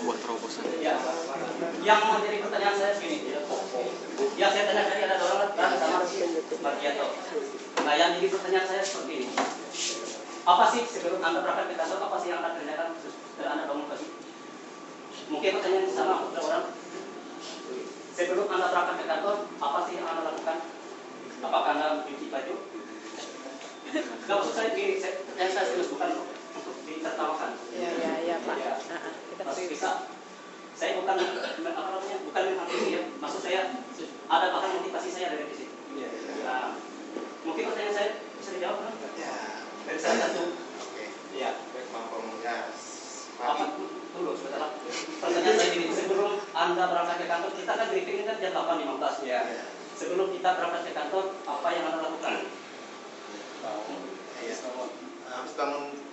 sebuah terobosan. Ya, yang menjadi pertanyaan saya begini. Yang saya tanya tadi ada orang sama Margiato. Nah, yang jadi pertanyaan saya seperti ini. Apa sih sebelum Anda berangkat ke kantor, apa sih yang Anda kerjakan setelah Anda bangun pagi? Mungkin pertanyaan sama untuk orang. Sebelum Anda berangkat ke kantor, apa sih yang Anda lakukan? Apakah Anda mencuci baju? Nggak, maksud saya begini, yang saya serius bukan untuk ditertawakan. Iya Pak. Ya. Kita Maksud serius. bisa, saya bukan apa namanya, bukan menghakimi ya. Maksud saya ada bahan motivasi saya dari sini. Nah, mungkin pertanyaan saya bisa dijawab kan? Ya. Dari saya satu. Oke. Iya. Baik, Bang ya. Apa dulu sebentar. Pertanyaan saya ini, sebelum Anda berangkat ke kantor, kita kan briefing kan jam 8.15 ya. Sebelum kita berangkat ke kantor, apa yang Anda lakukan? Iya. Habis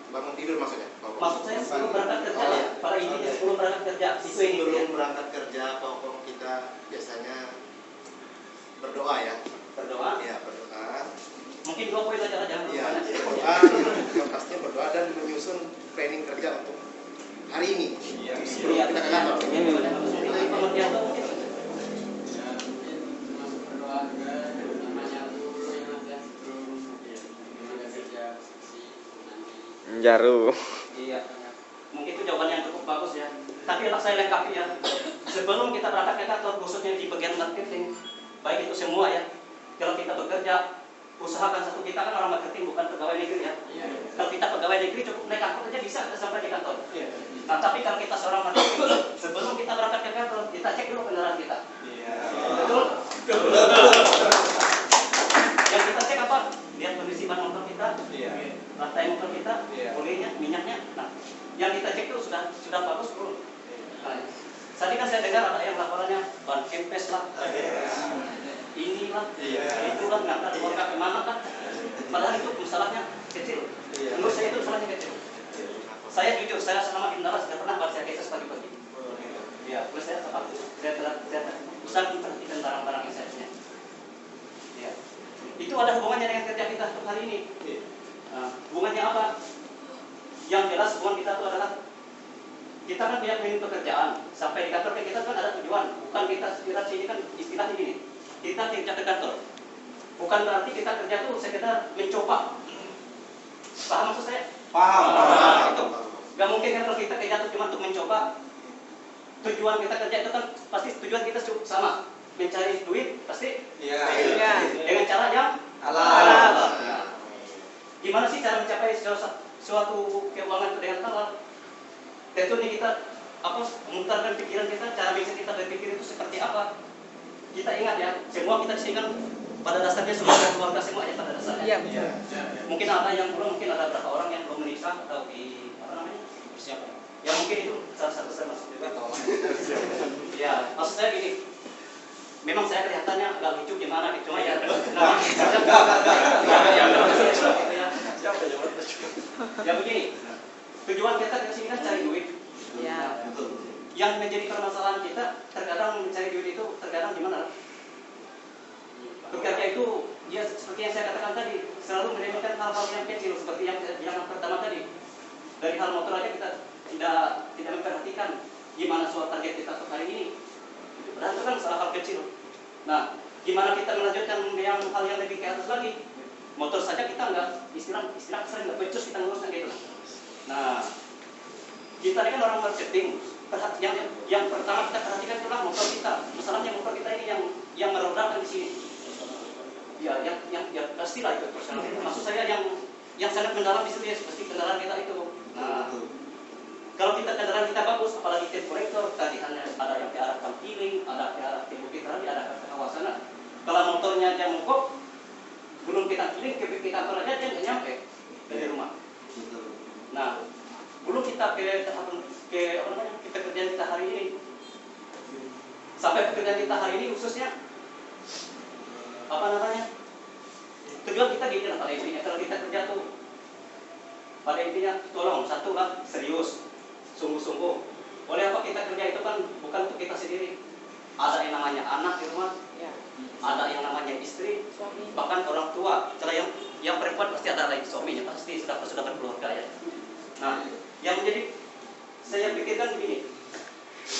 bangun tidur maksudnya? Maksud saya sebelum berangkat kerja ya. Pada intinya sebelum berangkat kerja, itu ini. Sebelum berangkat kerja, pokok kita biasanya berdoa ya. Berdoa. Ya, berdoa. Mungkin 2 poin aja lah, jangan Iya, banyak. berdoa. Yang pastinya berdoa dan menyusun planning kerja untuk hari ini. Sebelum kita ke kantor. Dari pengertian itu mungkin. Jaru. Iya. Mungkin itu jawaban yang cukup bagus ya. Tapi anak saya lengkapi ya. Sebelum kita berangkat ke kantor, khususnya di bagian marketing, baik itu semua ya. Kalau kita bekerja, usahakan satu, kita kan orang marketing bukan pegawai negeri ya. Kalau kita pegawai negeri cukup naik angkot aja bisa kita sampai di kantor. Nah, tapi kalau kita seorang marketing, sebelum kita berangkat ke kantor, kita cek dulu kendaraan kita. Betul? Yang kita cek apa? Lihat kondisi ban motor kita, rantai motor kita, olinya, minyaknya. Nah, yang kita cek itu sudah bagus belum? Nah, tadi kan saya dengar ada yang laporannya ban kempes lah, inilah, itulah, ngangkat motor ke mana kan? Padahal itu masalahnya kecil. Menurut saya itu masalahnya kecil. Saya jujur, saya selama di Menara sudah pernah baca keses pagi-pagi. Ya, terus saya tepat. Saya usah memperhatikan barang-barang yang saya punya. Ya. Itu ada hubungannya dengan kerja kita untuk hari ini. Nah, hubungannya apa? Yang jelas hubungan kita itu adalah kita kan punya planning pekerjaan. Sampai di kantor kita kan ada tujuan. Bukan kita sekiranya sini kan istilahnya gini. Kita kerja ke kantor. Bukan berarti kita kerja itu sekedar mencoba. Paham maksud saya? Paham. Itu. Gak mungkin kan kalau kita kerja itu cuma untuk mencoba. Tujuan kita kerja itu kan pasti tujuan kita sama. Mencari duit pasti. Dengan cara yang halal. Gimana sih cara mencapai suatu keuangan itu dengan halal? Tentunya kita memutarkan pikiran kita, cara bisa kita berpikir itu seperti apa? Kita ingat ya, semua kita di sini kan pada dasarnya semua keluarga semua ya pada dasarnya. Iya. Mungkin ada yang belum, mungkin ada berapa orang yang belum menikah atau di persiapan. Ya mungkin itu salah satu saya masuk juga. Ya, maksud saya gini. Memang saya kelihatannya agak lucu gimana gitu, cuma ya. Ya begini. Tujuan kita ke sini kan cari duit. Iya. Yang menjadi permasalahan kita terkadang mencari duit itu terkadang gimana? Bekerja itu ya seperti yang saya katakan tadi, selalu meremehkan hal-hal yang kecil seperti yang pertama tadi. Dari hal motor aja kita tidak memperhatikan gimana suatu target kita untuk hari ini. Padahal itu kan salah hal kecil. Nah, gimana kita melanjutkan yang hal yang lebih ke atas lagi? Motor saja kita nggak istilah sering nggak becus kita ngurusnya gitu. Nah, kita ini kan orang marketing. Yang pertama kita perhatikan itulah motor kita. Masalahnya motor kita ini yang merodakan di sini. Ya, yang pastilah itu personal. Maksud saya yang sangat mendalam di sini ya, seperti kendaraan kita itu. Nah, kalau kendaraan kita bagus, apalagi tape kolektor, tadi ada yang ke arah Kampiling, ada ke arah Timur Terabi, ada ke kawasan. Kalau motornya aja mogok, belum kita kirim ke kantor aja dia nggak nyampe dari rumah. Nah, belum kita ke pekerjaan kita hari ini. Sampai pekerjaan kita hari ini khususnya tujuan kita gini lah pada intinya. Kalau kita kerja tuh pada intinya tolong satu lah serius, sungguh-sungguh. Oleh apa kita kerja itu kan bukan untuk kita sendiri. Ada yang namanya anak di rumah, ada yang namanya istri, Suami. bahkan orang tua. Kalau yang perempuan pasti ada lagi suaminya, pasti sudah berkeluarga ya. Nah, yang menjadi saya pikirkan begini,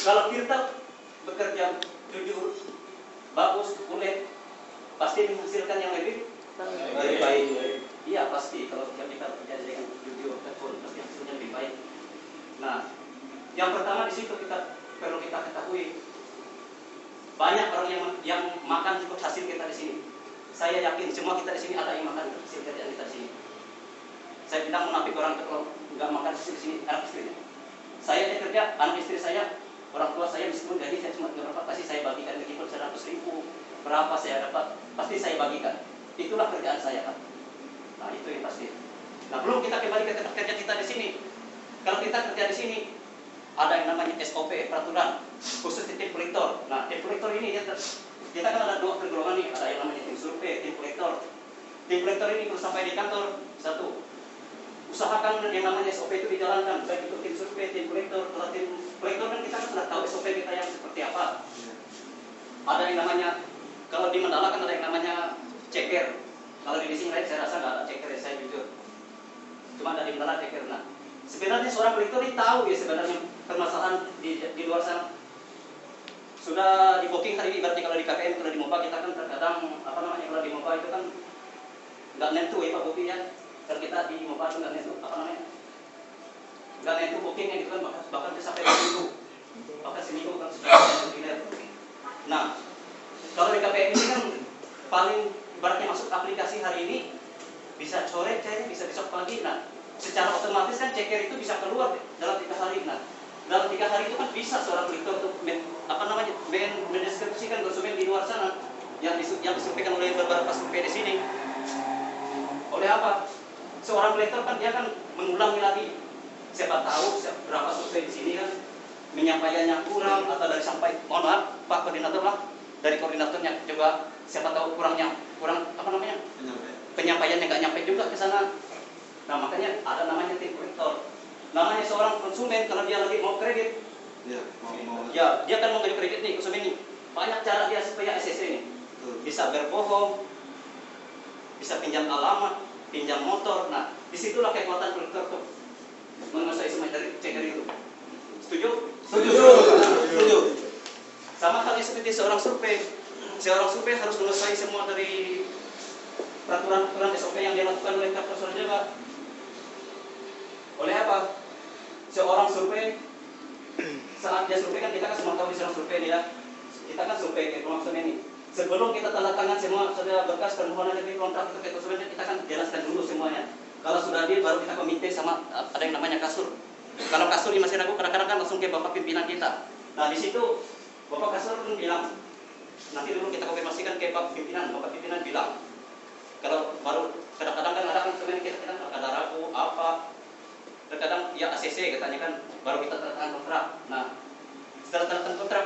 Kalau kita bekerja jujur, bagus, kulit, pasti menghasilkan yang lebih baik. Iya pasti kalau kita bekerja dengan jujur, tekun, pasti hasilnya lebih baik. Nah, yang pertama di situ kita perlu kita ketahui banyak orang yang makan cukup hasil kita di sini. Saya yakin semua kita di sini ada yang makan hasil kerjaan kita di sini. Saya bilang munafik orang itu kalau nggak makan hasil di sini anak istrinya. Saya kerja, anak istri saya, orang tua saya meskipun gaji saya cuma berapa, pasti saya bagikan meskipun 100.000 berapa saya dapat, pasti saya bagikan. Itulah kerjaan saya kan. Nah itu yang pasti. Nah belum kita kembali ke tempat kerja kita di sini. Kalau kita kerja di sini ada yang namanya SOP peraturan khusus di tim kolektor. Nah tim kolektor ini kita kan ada dua golongan nih, ada yang namanya tim survei, tim kolektor. Tim kolektor ini kalau sampai di kantor satu. Usahakan yang namanya SOP itu dijalankan, baik itu tim survei, tim kolektor. Kalau tim kolektor kan kita sudah tahu SOP kita yang seperti apa. Ada yang namanya, kalau di Mandala kan ada yang namanya ceker. Kalau di sini lain saya rasa nggak ada ceker, saya jujur. Cuma ada di Mandala ceker. Nah, sebenarnya seorang kolektor ini tahu ya sebenarnya permasalahan di luar sana. Sudah di booking hari ini, berarti kalau di KPM, kalau di MOPA kita kan terkadang kalau di MOPA itu kan nggak nentu ya Pak Bobi ya. Kalau kita di MOPA itu nggak nentu, nggak nentu bookingnya gitu kan, bahkan bisa sampai seminggu kan sudah ada. Nah, kalau di KPM ini kan paling ibaratnya masuk aplikasi hari ini bisa sore cairnya, bisa besok pagi. Nah, secara otomatis kan ceker itu bisa keluar dalam 3 hari. Nah, dalam 3 hari itu kan bisa seorang kolektor untuk mendeskripsikan konsumen di luar sana yang disampaikan oleh beberapa survei di sini. Oleh apa? Seorang kolektor kan dia kan mengulangi lagi. Siapa tahu berapa survei di sini kan menyampaikannya kurang atau dari sampai mohon maaf Pak Koordinator lah, dari koordinatornya coba siapa tahu kurang penyampaiannya nggak nyampe juga ke sana. Nah makanya ada namanya tim kolektor. Namanya seorang konsumen kalau dia lagi mau kredit, dia kan mau kredit nih konsumen ini. Banyak cara dia supaya SSC ini bisa berbohong, bisa pinjam alamat, pinjam motor. Nah disitulah kekuatan kolektor tuh menguasai semua dari ceker itu. Setuju? Setuju. Sama halnya seperti seorang survei. Seorang survei harus menguasai semua dari peraturan SOP yang dilakukan oleh kantor jaga. Oleh apa? Seorang survei saat dia survei kan kita kan semua tahu di seorang survei ini ya. Kita kan survei ke konsumen ini. Sebelum kita tanda tangan semua sudah berkas permohonan dari kontrak itu ke konsumen, kita kan jelaskan dulu semuanya. Kalau sudah deal baru kita komite sama ada yang namanya kasur. Kalau kasur ini masih ragu, kadang-kadang kan langsung ke bapak pimpinan kita. Nah di situ bapak kasur pun bilang, nanti dulu kita konfirmasikan ke bapak pimpinan bilang. Kalau baru kadang-kadang kan ada konsumen kita ada ragu apa, terkadang ya ACC katanya kan baru kita tanda tangan kontrak. Nah setelah tanda tangan kontrak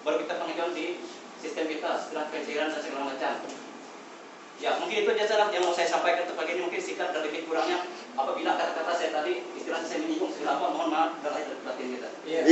baru kita pengajuan di sistem kita setelah pencairan dan segala macam. Ya mungkin itu saja yang mau saya sampaikan untuk pagi ini, mungkin singkat dan lebih kurangnya apabila kata-kata saya tadi istilahnya saya menyinggung segala apa, mohon maaf dan lahir batin kita. Iya.